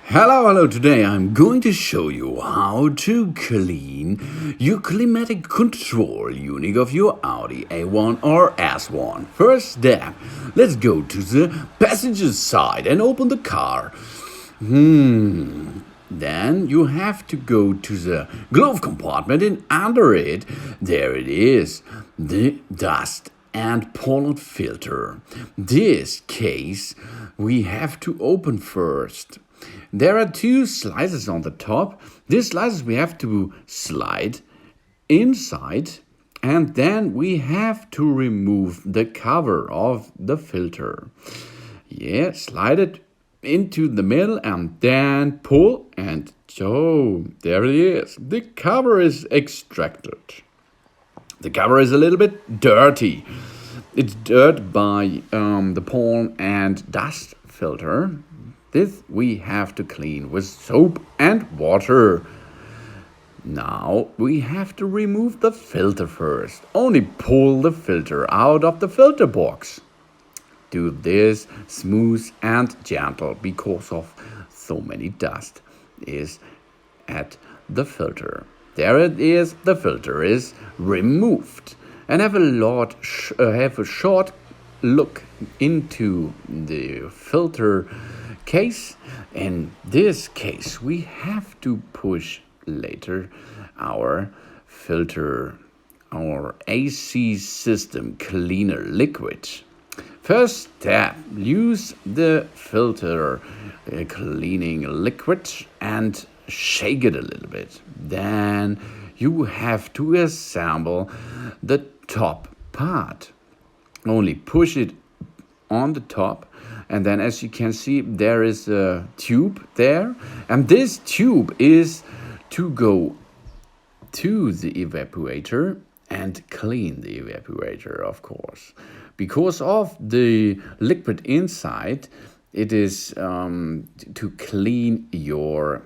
Hello, today I'm going to show you how to clean your climatic control unit of your Audi A1 or S1. First step, let's go to the passenger side and open the car. Then you have to go to the glove compartment and under it, there it is, the dust and pollen filter. This case we have to open first. There are two slices on the top. These slices we have to slide inside, and then we have to remove the cover of the filter. Yeah, slide it into the middle and then pull, and there it is. The cover is extracted. The cover is a little bit dirty. It's dirt by the pollen and dust filter. This we have to clean with soap and water. Now we have to remove the filter first. Only pull the filter out of the filter box. Do this smooth and gentle because of so many dust is at the filter. There it is, the filter is removed. And have a short look into the filter case. In this case, we have to push later our filter, our AC system cleaner liquid. First step, use the filter cleaning liquid and shake it a little bit. Then you have to assemble the top part. Only push it on the top, and then as you can see there is a tube there, and this tube is to go to the evaporator and clean the evaporator, of course. Because of the liquid inside, it is to clean your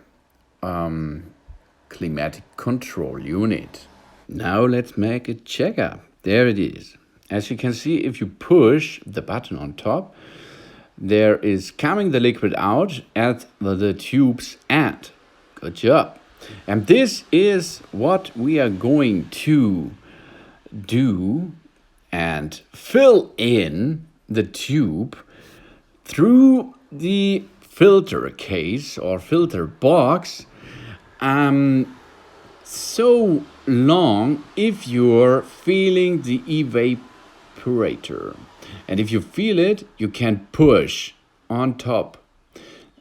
climatic control unit. Now let's make a checkup. There it is. As you can see, if you push the button on top, there is coming the liquid out at the tube's end. Good job. And this is what we are going to do and fill in the tube through the filter case or filter box so long if you're feeling the evaporator. And if you feel it, you can push on top.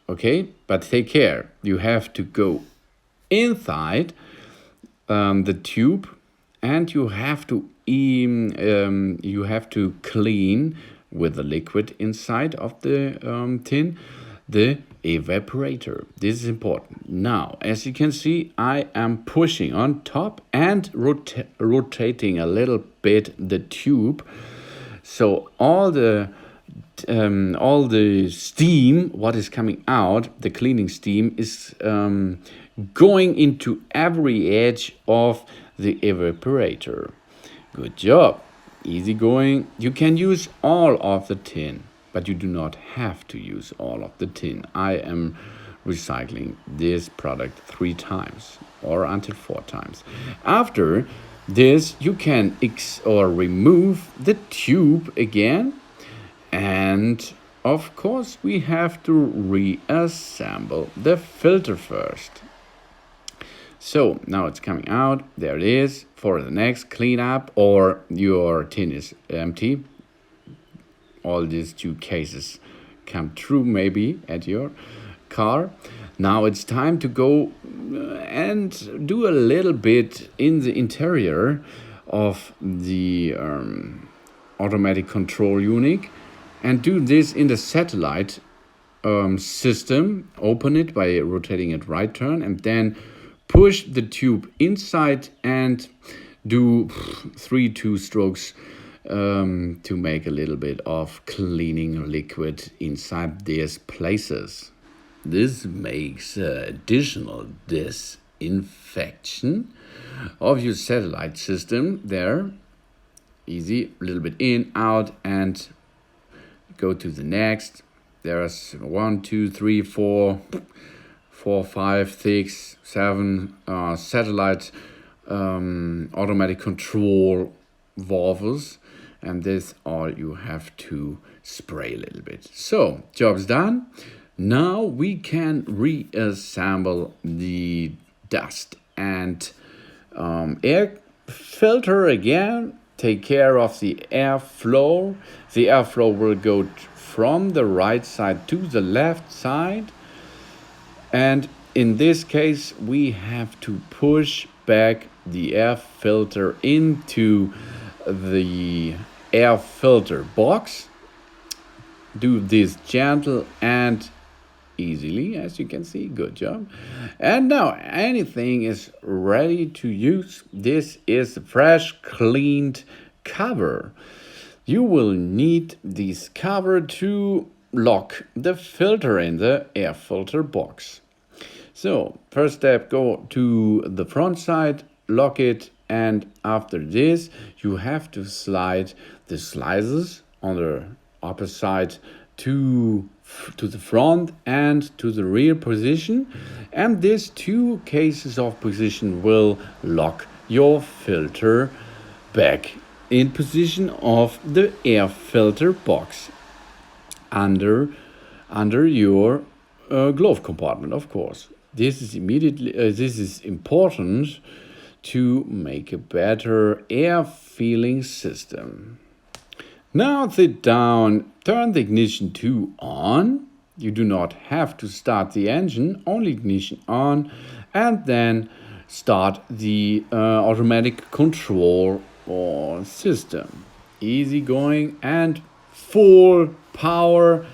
Okay, but take care. You have to go inside the tube, and you have to clean with the liquid inside of the tin the evaporator. This is important. Now, as you can see, I am pushing on top and rotating a little bit the tube. So all the steam, what is coming out, the cleaning steam, is going into every edge of the evaporator. Good job. Easy going. You can use all of the tin, but you do not have to use all of the tin. I am recycling this product 3 times or until 4 times. After this, you can remove the tube again, and of course we have to reassemble the filter first. So now it's coming out. There it is for the next cleanup, or your tin is empty. All these 2 cases come true maybe at your car. Now it's time to go and do a little bit in the interior of the automatic control unit, and do this in the satellite system. Open it by rotating it right turn, and then push the tube inside and do 2 strokes to make a little bit of cleaning liquid inside these places. This makes additional disinfection of your satellite system there. Easy, a little bit in, out, and go to the next. There's 1, 2, 3, 4 4, 5, 6, 7 satellite automatic control valves, and this all you have to spray a little bit. So job's done. Now we can reassemble the dust and air filter again. Take care of the airflow. The airflow will go from the right side to the left side, and in this case we have to push back the air filter into the air filter box. Do this gentle and easily, as you can see. Good job. And now anything is ready to use. This is a fresh cleaned cover. You will need this cover to lock the filter in the air filter box. So first step, go to the front side, lock it, and after this you have to slide the slices on the upper side to the front and to the rear position, and these two cases of position will lock your filter back in position of the air filter box under your glove compartment, of course. This is important to make a better air feeling system. Now sit down, turn the ignition to on. You do not have to start the engine, only ignition on, and then start the automatic control or system. Easy going and full power,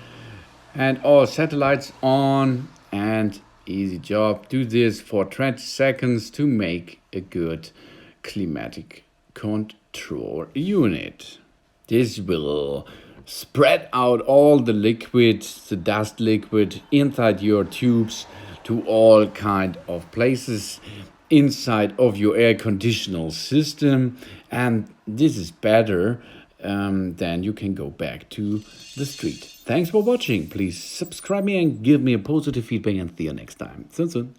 and all satellites on, and easy job. Do this for 20 seconds to make a good climatic control unit. This will spread out all the liquid, the dust liquid inside your tubes to all kind of places inside of your air conditioner system, and this is better. Then you can go back to the street. Thanks for watching. Please subscribe me and give me a positive feedback, and see you next time. Soon.